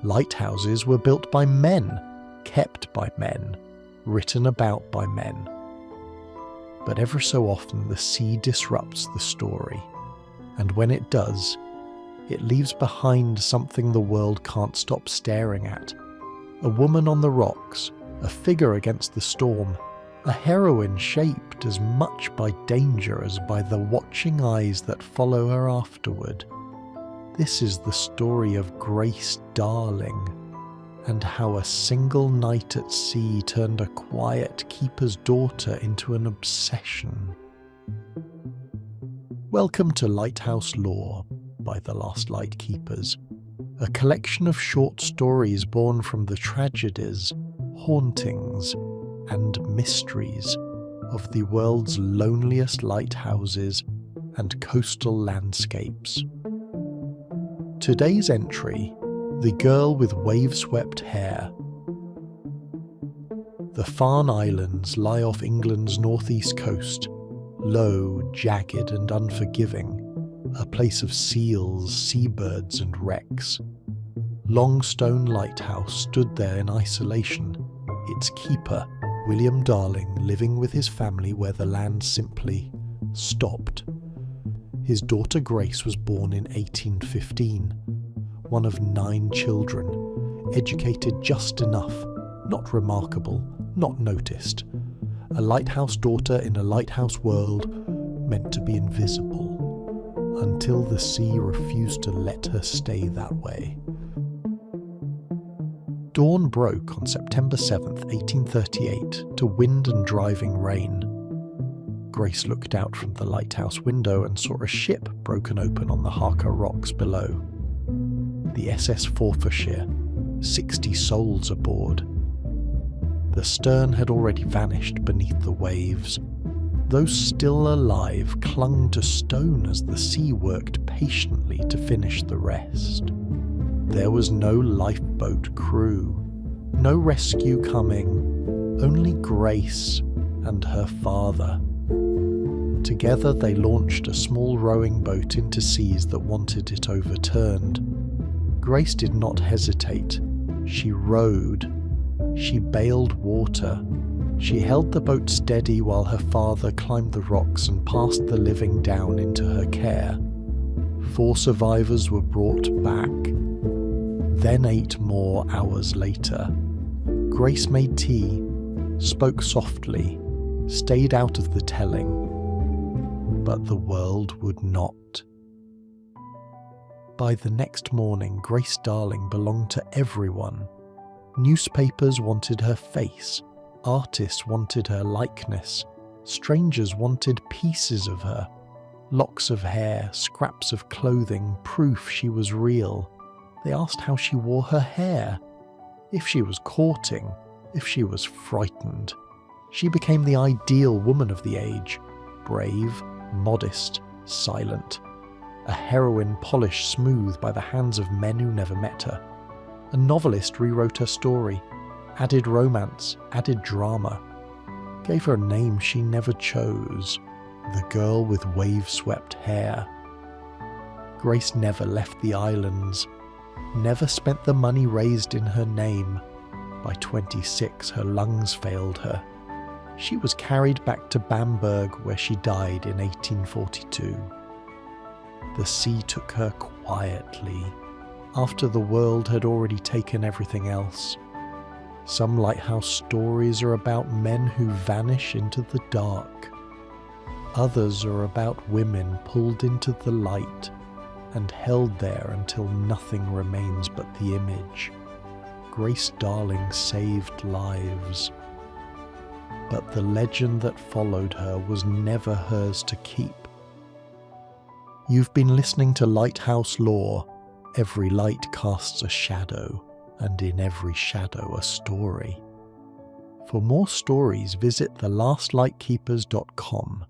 Lighthouses were built by men, kept by men, written about by men. But ever so often the sea disrupts the story, and when it does, it leaves behind something the world can't stop staring at. A woman on the rocks, a figure against the storm, a heroine shaped as much by danger as by the watching eyes that follow her afterward. This is the story of Grace Darling, and how a single night at sea turned a quiet keeper's daughter into an obsession. Welcome to Lighthouse Lore by the Last Lightkeepers, a collection of short stories born from the tragedies, hauntings, and mysteries of the world's loneliest lighthouses and coastal landscapes. Today's entry: The Girl with Waveswept Hair. The Farne Islands lie off England's northeast coast, low, jagged and unforgiving, a place of seals, seabirds and wrecks. Longstone Lighthouse stood there in isolation, its keeper, William Darling, living with his family where the land simply stopped. His daughter Grace was born in 1815, one of 9 children, educated just enough, not remarkable, not noticed. A lighthouse daughter in a lighthouse world, meant to be invisible, until the sea refused to let her stay that way. Dawn broke on September 7th, 1838, to wind and driving rain. Grace looked out from the lighthouse window and saw a ship broken open on the Harker rocks below. The SS Forfarshire, 60 souls aboard. The stern had already vanished beneath the waves. Those still alive clung to stone as the sea worked patiently to finish the rest. There was no lifeboat crew, no rescue coming, only Grace and her father. Together they launched a small rowing boat into seas that wanted it overturned. Grace did not hesitate. She rowed. She bailed water. She held the boat steady while her father climbed the rocks and passed the living down into her care. 4 survivors were brought back. Then 8 more hours later. Grace made tea, spoke softly, stayed out of the telling. But the world would not. By the next morning, Grace Darling belonged to everyone. Newspapers wanted her face, artists wanted her likeness, strangers wanted pieces of her, locks of hair, scraps of clothing, proof she was real. They asked how she wore her hair, if she was courting, if she was frightened. She became the ideal woman of the age, brave, modest, silent. A heroine polished smooth by the hands of men who never met her. A novelist rewrote her story, added romance, added drama, gave her a name she never chose: the girl with wave-swept hair. Grace never left the islands, never spent the money raised in her name. By 26, her lungs failed her. She was carried back to Bamberg, where she died in 1842. The sea took her quietly, after the world had already taken everything else. Some lighthouse stories are about men who vanish into the dark. Others are about women pulled into the light and held there until nothing remains but the image. Grace Darling saved lives. But the legend that followed her was never hers to keep. You've been listening to Lighthouse Lore. Every light casts a shadow, and in every shadow a story. For more stories, visit thelastlightkeepers.com.